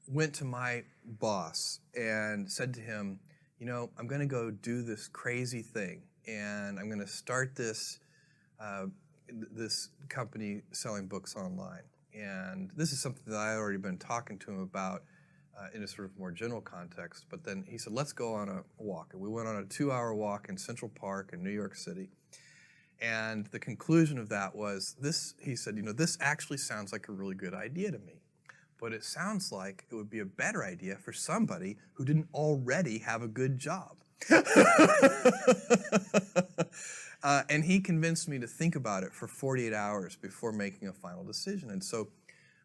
Went to my boss and said to him, I'm going to go do this crazy thing, and I'm going to start this this company selling books online. And this is something that I had already been talking to him about in a sort of more general context. But then he said, let's go on a walk. And we went on a 2-hour walk in Central Park in New York City. And the conclusion of that was this. He said, this actually sounds like a really good idea to me. But it sounds like it would be a better idea for somebody who didn't already have a good job. And he convinced me to think about it for 48 hours before making a final decision. And so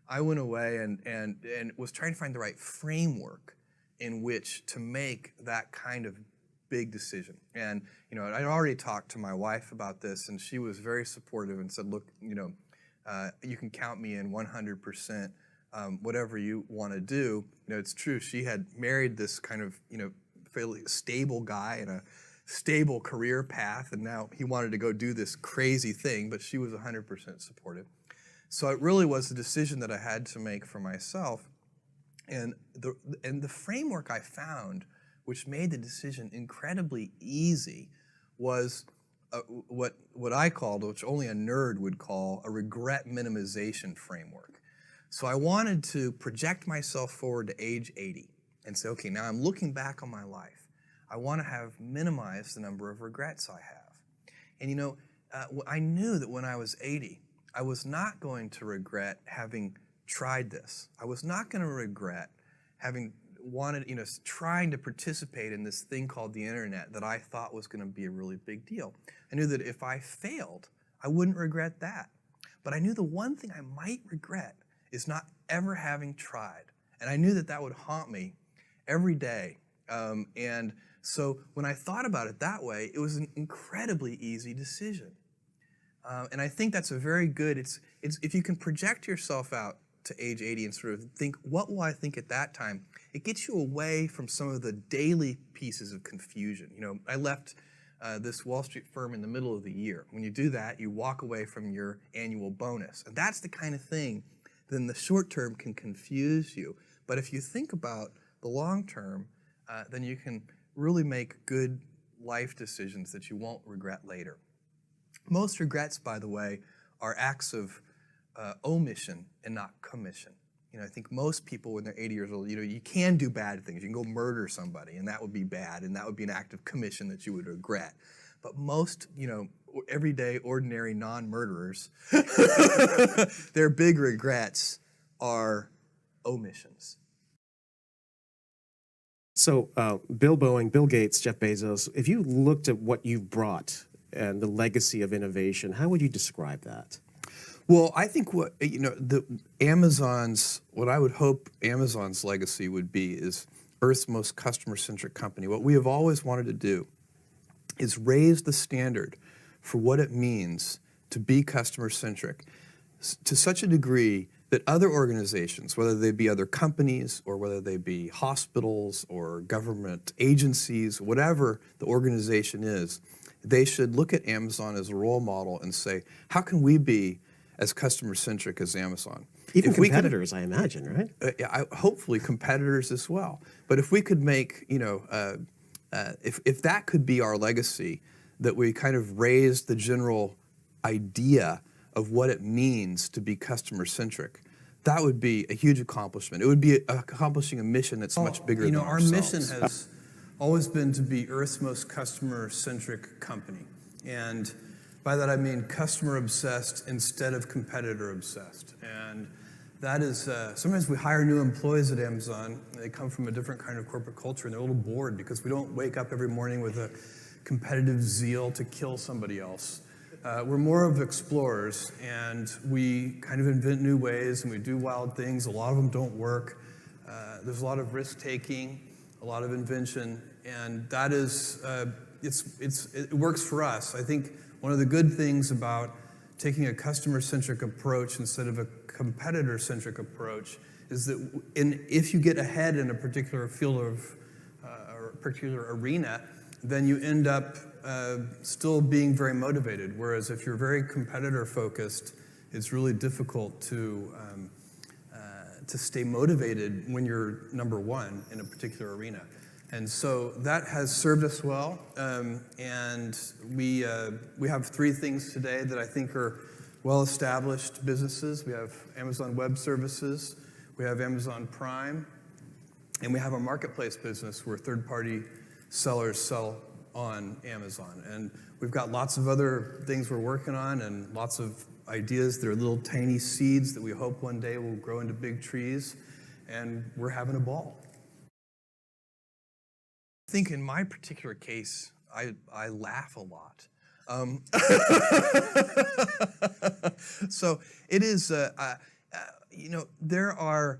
I went away and was trying to find the right framework in which to make that kind of big decision. And I'd already talked to my wife about this, and she was very supportive and said, look, you can count me in 100%. Whatever you want to do. It's true. She had married this kind of, fairly stable guy in a stable career path, and now he wanted to go do this crazy thing, but she was 100% supportive. So it really was a decision that I had to make for myself. And the framework I found, which made the decision incredibly easy, was what I called, which only a nerd would call, a regret minimization framework. So I wanted to project myself forward to age 80 and say, okay, now I'm looking back on my life. I want to have minimized the number of regrets I have. And I knew that when I was 80, I was not going to regret having tried this. I was not going to regret having wanted, trying to participate in this thing called the internet that I thought was going to be a really big deal. I knew that if I failed, I wouldn't regret that. But I knew the one thing I might regret is not ever having tried. And I knew that that would haunt me every day. And so when I thought about it that way, it was an incredibly easy decision. And I think that's a very good, it's if you can project yourself out to age 80 and sort of think, what will I think at that time? It gets you away from some of the daily pieces of confusion. I left this Wall Street firm in the middle of the year. When you do that, you walk away from your annual bonus. And that's the kind of thing then the short term can confuse you. But if you think about the long term, then you can really make good life decisions that you won't regret later. Most regrets, by the way, are acts of omission and not commission. I think most people when they're 80 years old, you can do bad things. You can go murder somebody, and that would be bad, and that would be an act of commission that you would regret. But most, everyday, ordinary non-murderers, their big regrets are omissions. So Bill Boeing, Bill Gates, Jeff Bezos, if you looked at what you've brought and the legacy of innovation, how would you describe that? Well, I think what I would hope Amazon's legacy would be is Earth's most customer-centric company. What we have always wanted to do is raise the standard for what it means to be customer-centric to such a degree that other organizations, whether they be other companies or whether they be hospitals or government agencies, whatever the organization is, they should look at Amazon as a role model and say, how can we be as customer-centric as Amazon? Even competitors, I imagine, right? Hopefully competitors as well. But if we could make, if that could be our legacy, that we kind of raise the general idea of what it means to be customer-centric, that would be a huge accomplishment. It would be accomplishing a mission that's much bigger than ourselves. Our mission has always been to be Earth's most customer-centric company. And by that I mean customer-obsessed instead of competitor-obsessed. And that is, sometimes we hire new employees at Amazon, and they come from a different kind of corporate culture, and they're a little bored because we don't wake up every morning with a competitive zeal to kill somebody else. We're more of explorers, and we kind of invent new ways, and we do wild things. A lot of them don't work. There's a lot of risk-taking, a lot of invention, and that is, it works for us. I think one of the good things about taking a customer-centric approach instead of a competitor-centric approach is that if you get ahead in a particular field or a particular arena, then you end up still being very motivated. Whereas if you're very competitor-focused, it's really difficult to to stay motivated when you're number one in a particular arena. And so that has served us well. And we have three things today that I think are well-established businesses. We have Amazon Web Services, we have Amazon Prime, and we have a marketplace business where third-party sellers sell on Amazon. And we've got lots of other things we're working on and lots of ideas. They're little tiny seeds that we hope one day will grow into big trees, and we're having a ball. I think in my particular case, I laugh a lot. So it is, there are,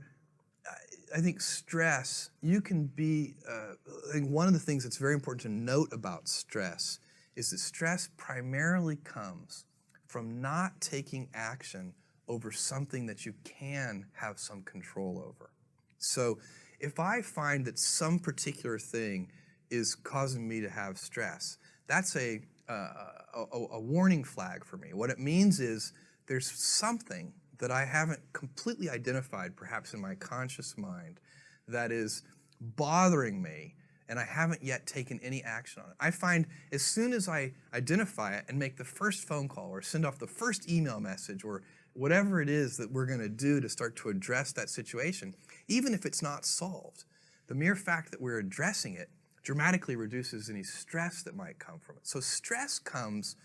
I think stress, you can be, I think one of the things that's very important to note about stress is that stress primarily comes from not taking action over something that you can have some control over. So if I find that some particular thing is causing me to have stress, that's a warning flag for me. What it means is there's something that I haven't completely identified, perhaps in my conscious mind, that is bothering me, and I haven't yet taken any action on it. I find as soon as I identify it and make the first phone call or send off the first email message or whatever it is that we're going to do to start to address that situation, even if it's not solved, the mere fact that we're addressing it dramatically reduces any stress that might come from it. So stress comes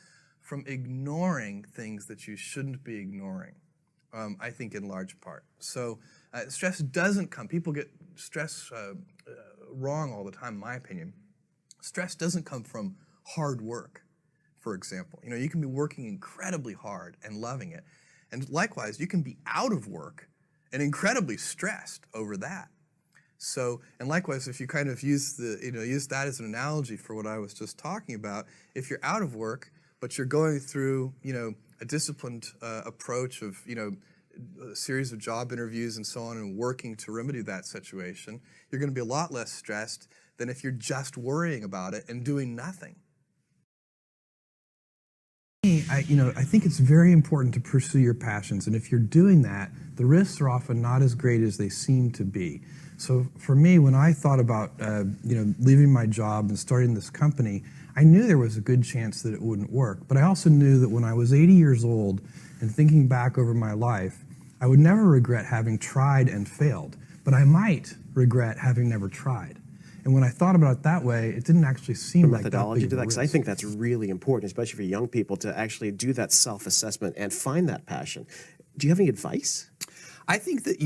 from ignoring things that you shouldn't be ignoring, I think in large part. So stress doesn't come, people get stress wrong all the time, in my opinion. Stress doesn't come from hard work, for example. You know, you can be working incredibly hard and loving it. And likewise, you can be out of work and incredibly stressed over that. So, and likewise, if you kind of use that as an analogy for what I was just talking about, if you're out of work, but you're going through, a disciplined approach of, a series of job interviews and so on and working to remedy that situation, you're going to be a lot less stressed than if you're just worrying about it and doing nothing. I think it's very important to pursue your passions, and if you're doing that, the risks are often not as great as they seem to be. So for me, when I thought about leaving my job and starting this company, I knew there was a good chance that it wouldn't work. But I also knew that when I was 80 years old and thinking back over my life, I would never regret having tried and failed, but I might regret having never tried. And when I thought about it that way, it didn't actually seem like that methodology big to of a that, because I risk. think that's really important, especially for young people, to actually do that self-assessment and find that passion. Do you have any advice? I think that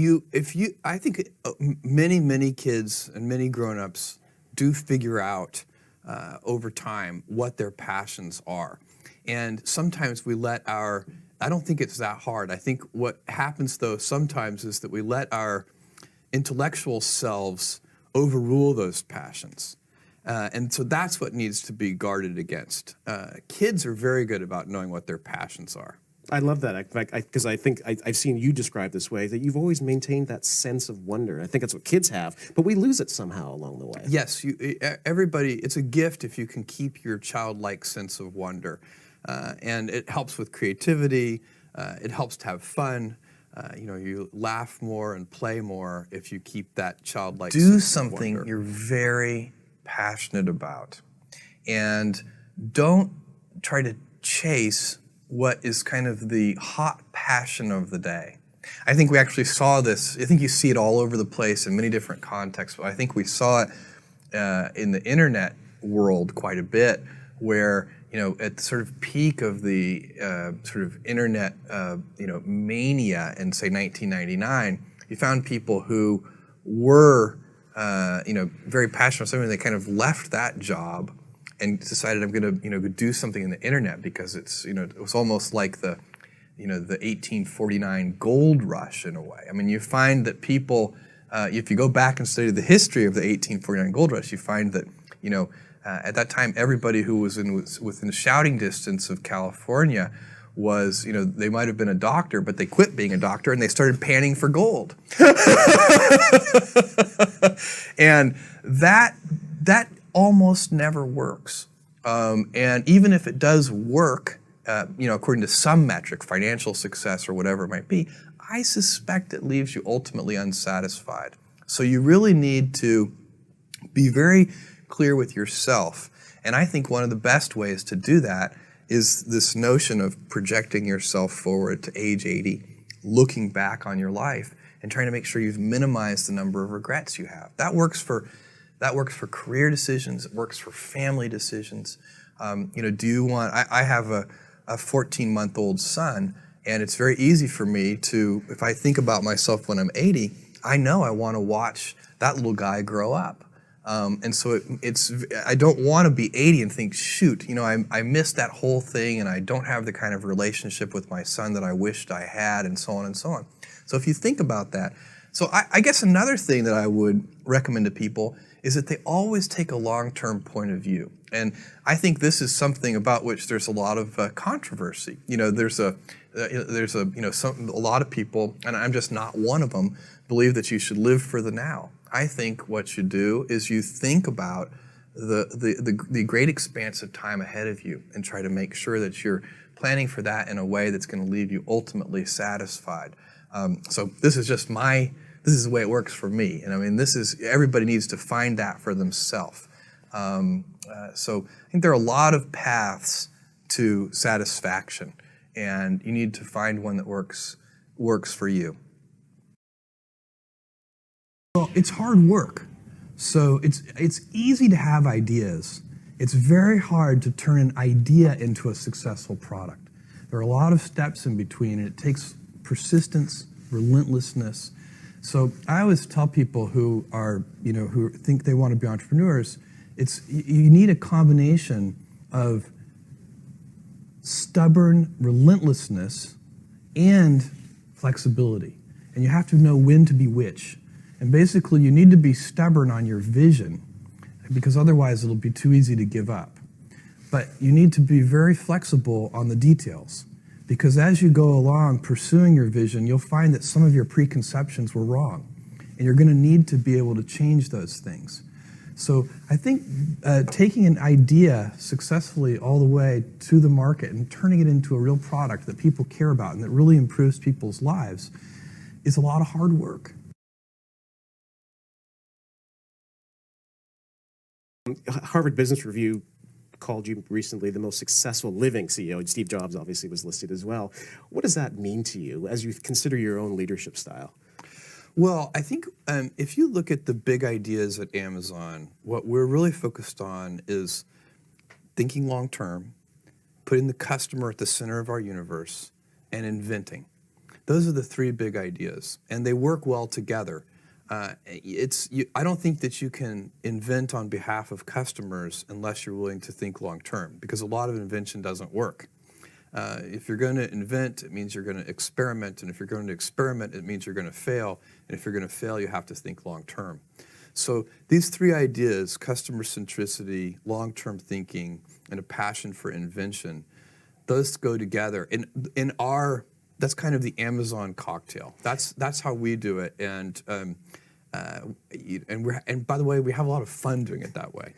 many kids and many grown-ups do figure out over time what their passions are. And sometimes we let I don't think it's that hard. I think what happens though sometimes is that we let our intellectual selves overrule those passions. And so that's what needs to be guarded against. Kids are very good about knowing what their passions are. I love that, because I think I've seen you describe this way, that you've always maintained that sense of wonder. I think that's what kids have, but we lose it somehow along the way. Yes, everybody, it's a gift if you can keep your childlike sense of wonder. And it helps with creativity, it helps to have fun. You laugh more and play more if you keep that childlike sense of wonder. Do something you're very passionate about. And don't try to chase what is kind of the hot passion of the day. I think we actually saw this, I think you see it all over the place in many different contexts, but I think we saw it in the internet world quite a bit, where at the sort of peak of the sort of internet mania in, say, 1999, you found people who were very passionate about something. They kind of left that job and decided, I'm going to do something in the internet, because it's it was almost like the the 1849 gold rush in a way. I mean, you find that people, if you go back and study the history of the 1849 gold rush, you find that at that time everybody who was within shouting distance of California was, they might have been a doctor, but they quit being a doctor and they started panning for gold. And that almost never works. And even if it does work, according to some metric, financial success or whatever it might be, I suspect it leaves you ultimately unsatisfied. So you really need to be very clear with yourself. And I think one of the best ways to do that is this notion of projecting yourself forward to age 80, looking back on your life and trying to make sure you've minimized the number of regrets you have. That works for career decisions. It works for family decisions. Do you want? I have a 14-month-old son, and it's very easy for me to, if I think about myself when I'm 80, I know I want to watch that little guy grow up. And so I don't want to be 80 and think, shoot, I missed that whole thing and I don't have the kind of relationship with my son that I wished I had, and so on and so on. So if you think about that, so I guess another thing that I would recommend to people is that they always take a long-term point of view. And I think this is something about which there's a lot of controversy. There's a lot of people, and I'm just not one of them, believe that you should live for the now. I think what you do is you think about the great expanse of time ahead of you and try to make sure that you're planning for that in a way that's going to leave you ultimately satisfied. So this is the way it works for me. And I mean, everybody needs to find that for themselves. So I think there are a lot of paths to satisfaction, and you need to find one that works for you. Well, it's hard work. So it's easy to have ideas. It's very hard to turn an idea into a successful product. There are a lot of steps in between, and it takes persistence, relentlessness. So I always tell people who think they want to be entrepreneurs, you need a combination of stubborn relentlessness and flexibility. And you have to know when to be which. And basically, you need to be stubborn on your vision, because otherwise it'll be too easy to give up. But you need to be very flexible on the details, because as you go along pursuing your vision, you'll find that some of your preconceptions were wrong, and you're going to need to be able to change those things. So I think taking an idea successfully all the way to the market and turning it into a real product that people care about and that really improves people's lives is a lot of hard work. Harvard Business Review called you recently the most successful living CEO. Steve Jobs obviously was listed as well. What does that mean to you as you consider your own leadership style? Well, I think if you look at the big ideas at Amazon, what we're really focused on is thinking long term, putting the customer at the center of our universe, and inventing. Those are the three big ideas, and they work well together. I don't think that you can invent on behalf of customers unless you're willing to think long term, because a lot of invention doesn't work. If you're going to invent, it means you're going to experiment, and if you're going to experiment, it means you're going to fail, and if you're going to fail, you have to think long term. So these three ideas, customer centricity, long-term thinking, and a passion for invention, those go together. That's kind of the Amazon cocktail. That's how we do it, and by the way, we have a lot of fun doing it that way.